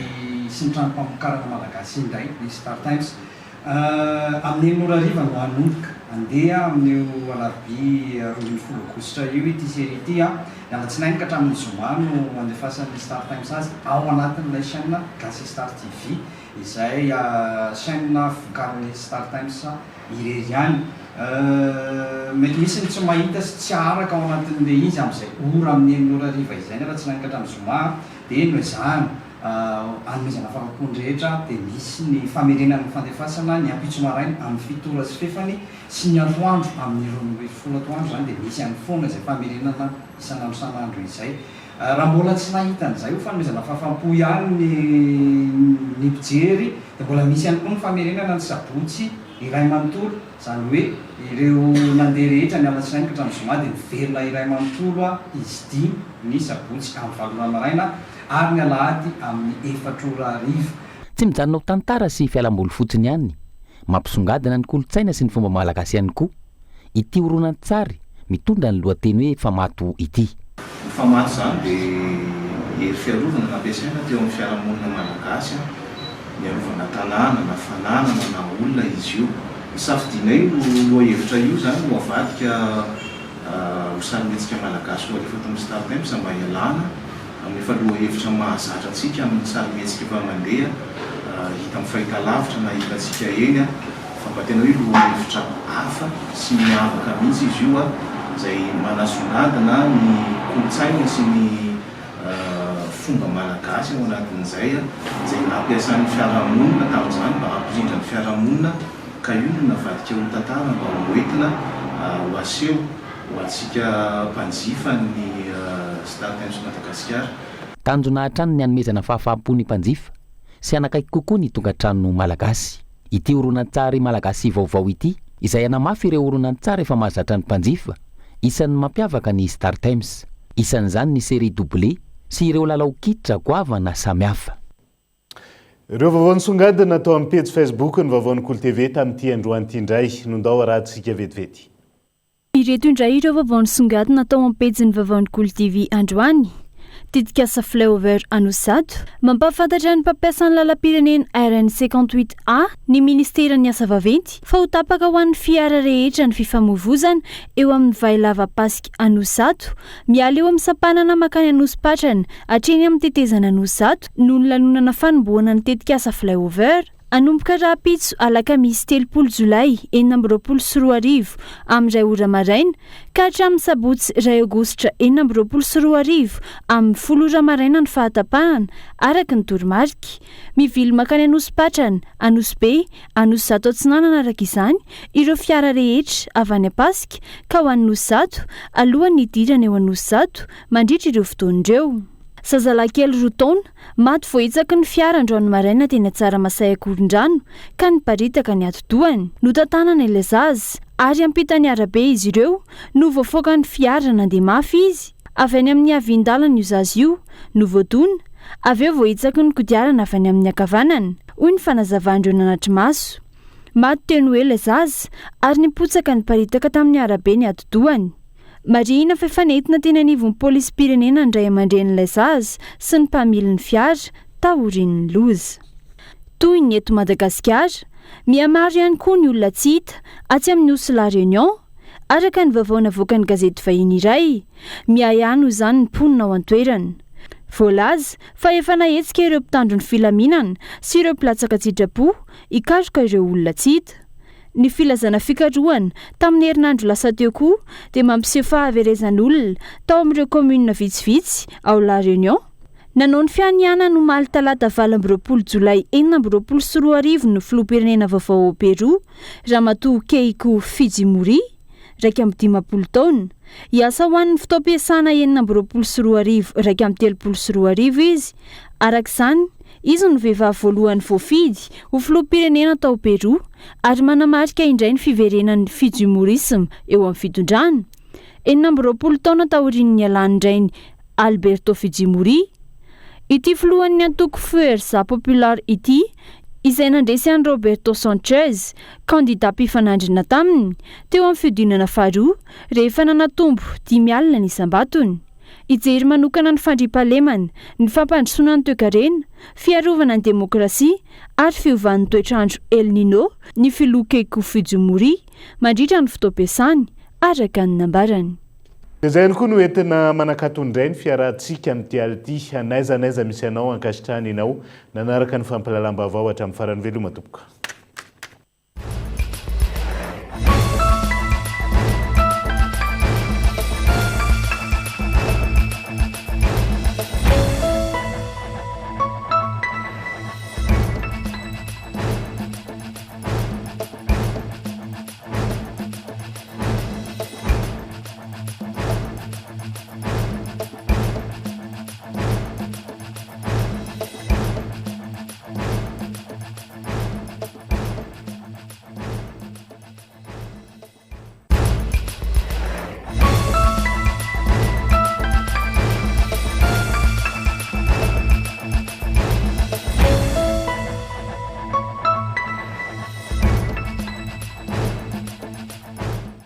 sy ny tranom-pamokarana malagasy indray ny Star Times. Amin'ny Norariva no hanomboka andeha amin'ny alarobia 12 Aogositra io ity série ity alatsinainy ka hatramin'ny zoma no andefasan'ny Star Times azy ao anatin'ilay chaîne gasy Star TV izay chaîne vokarin'ny Star Times irery ihany. Mety misy ny tsy mahita sy tsy araka ao anatin'ilay izy amin'izay ora amin'ny Norariva izay ny alatsinainy ka hatramin'ny zoma dia no izany anomezana fahafaham-pony rehetra dia misy ny famerenana ny fandefasana ny ampitso maraina amin'ny 7 ora sy fefany sy ny atoandro amin'ny 12 atoandro zany dia misy ihany foana izay famerenana isan'andro san'andro izay. Raha mbola tsy nahita an'izay ho fanomezana fahafaham-po ihany ny mpijery dia mbola misy ihany koa ny famerenana ny sabotsy iray manontolo, zany hoe ireo nandeha rehetra ny alatsinainy ka hatramin'ny zoma dia miverina iray manontolo izy 10 ny sabotsy amin'ny 7 ora maraina ary ny alahady amin'ny 4 ora hariva. Tsy mijanona ho tantara sy fialamboly fotsiny ihany, mampisongadina ny kolotsaina sy ny fomba malagasy ihany koa. Ity horonan-tsary mitondra ny lohateny hoe famato ity. Ny famato zany dia hery fiarovana nampiasaina teo amin'ny fiarahamonina malagasy, miarovana tanàna na fananana na olona izy io. Safidinay loha hevitra io zany no avadika ho sarimihetsika malagasy ho alefa tamin'ny Star Times mba hialana amin'ny efa loha hevitra mahazatra antsika amin'ny sarimihetsika efa mandeha hita amin'ny fahitalavitra na hitantsika eny fa mba tena hoe loha hevitra hafa sy miavaka mihitsy izy io izay manasongadina ny kolotsaina sy ny fomba malagasy ao anatin'izay zay ampiasan'ny fiarahamonina tamin'izany mba hampirindra ny fiarahamonina ka io no navadika ho tantara mba hoentina ho aseho ho atsika mpanjifa ny Star Times Madagasikara. Tanjona hatrany ny hanomezana fahafaham-pony mpanjifa sy anakaiky kokoa ny tonga trano malagasy. Ity horonan-tsary malagasy vaovao ity izay anamafy ireo horonan-tsary efa mahazatra ny mpanjifa isan'ny mampiavaka ny Star Times, isan'izany ny série doublé sy ireo lalao kitra goavana samihafa. Ireo vaovao nisongadina natao amin'ny page Facebook ny vaovao Kolo TV tamin'ity androany ity indray nondao rahantsika vetivety. Ireto indray ireo vaovao nisongadina natao amin'ny page ny vaovao Kolo TV androany. Tetikasa flyover Anosato mampafantatra ny mpampiasan'ny lalam-pirenena RN58A ny ministeran'ny asa vaventy fa ho tapaka ho an'ny fiara rehetra ny fifamoivoizana eo amin'ny vailava Pasika Anosato miala eo amin'ny sampanana makany Anosy-Patrana hatreny amin'ny tetezana Anosato noho ny lanonana fanombohana ny tetikasa flyover anomboka rapitso alakamisy 30 Jolay 2024 amin'ny 2 ora maraina ka hatramin'ny sabotsy 2 Aogositra 2024 amin'ny 10 ora maraina ny fahatapanana araka ny toromarika. Mivily makany Anosy-Patrana, Anosy-Be, Anosato Atsinanana araka izany ireo fiara rehetra avy any Pasika ka ho an'ny Anosato alohan'ny hidirana eo Anosato mandritra ireo fotoan'ireo. Zazalakely 2 taona maty voahetsaky ny fiara androany maraina teny Tsaramasay Akorondrano ka niparitaka ny atidohany. Notantanana ilay zaza ary ampitany arabe izy ireo no voafoaka ny fiara nandeha mafy izy. Avy any amin'ny avin-dalana io zaza io no voadona, avy eo voahetsaky ny kodiarana avy any amin'ny ankavanana. Hoy ny fanazavandreo nanatry maso. Maty teny hoe ilay zaza ary nipotsaka niparitaka tamin'ny arabe ny atidohany. Marina fefanetina teny anivon'ny polisy pirenena ndray aman-dren'ilay zaza sy ny mpamily ny fiara tahorin'ny loza. Toy ny eto Madagasikara, mihamaro ihany koa ny olona tsy hita atsy amin'ny Osy La Réunion araka ny vaovao navoakan'ny gazety vahiny iray. Miahano izany ny mponina ao an-toerana. Voalaza fa efa nahetsika ireo mpitandro ny filaminana sy ireo mpilatsaka tsidrapo hikaroka ireo olona tsy hita. Ny filazana fikarohana tamin'ny herinandro lasa teo koa dia mampiseho fahaverezan'olona tao amin'ireo komuna vitsivitsy ao La Réunion. Nanao ny fianiana no maly talata 20 Jolay 2024 no filoham-pirenena vaovao ao Peroa, Ramatoa Keiko Fujimori, 20 taona. Hiasa ho an'ny fotoam-piasana 2024 2032 izy. Arak'izany, izy no vehivavy voalohany voafidy ho filoham-pirenena tao Peroa ary manamarika indray ny fiverenan'ny Fujimorisme eo amin'ny fitondrana. 20 taona taorian'ny ialany indray ny Alberto Fujimori. Ity filohan'ny antoko Força Popular ity izay nandresy an'i Roberto Sanchez, candidat mpifanandrina taminy teo amin'ny fiodinana faharoa rehefa nanatombo 10 alina ny isam-batony. Ijery manokana ny fandriampahalemana, ny fampandrosoana ny toe-karena, fiarovana ny demokrasia ary fiovan'ny toetrandro El Nino ny filoha Keiko Fujimori mandritra ny fotoam-piasany araka ny nambarany. Izay ihany koa no entina manakatondray ny fiarahantsika amin'ity ality anaiza misy anao ankasitrahana ianao nanaraka ny fampalalam-baovao hatramin'ny farany veloma tompoka.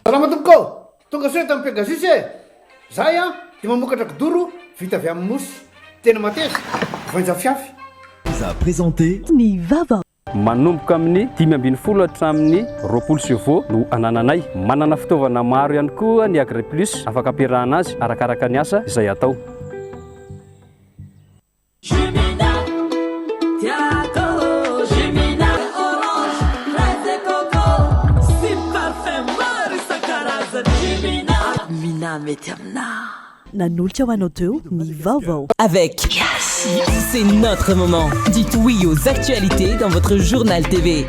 Salama tompoko, tonga soa tamin'ny Pegasus e. Zay dia mamokatra kidoro vita avy amin'ny mosy. Tena mateza, voanja fiafy. Za présenté ny vava. Manomboka amin'ny 520 hatramin'ny 20 chevaux no anananay. Manana fitaovana maro ihany koa ny Agri Plus afaka ampiarahana azy arakaraka ny asa izay atao. Mina mety amina. nanolotra ho anao teo ny vaovao. Avec c'est notre moment. Dites oui aux actualités dans votre journal TV.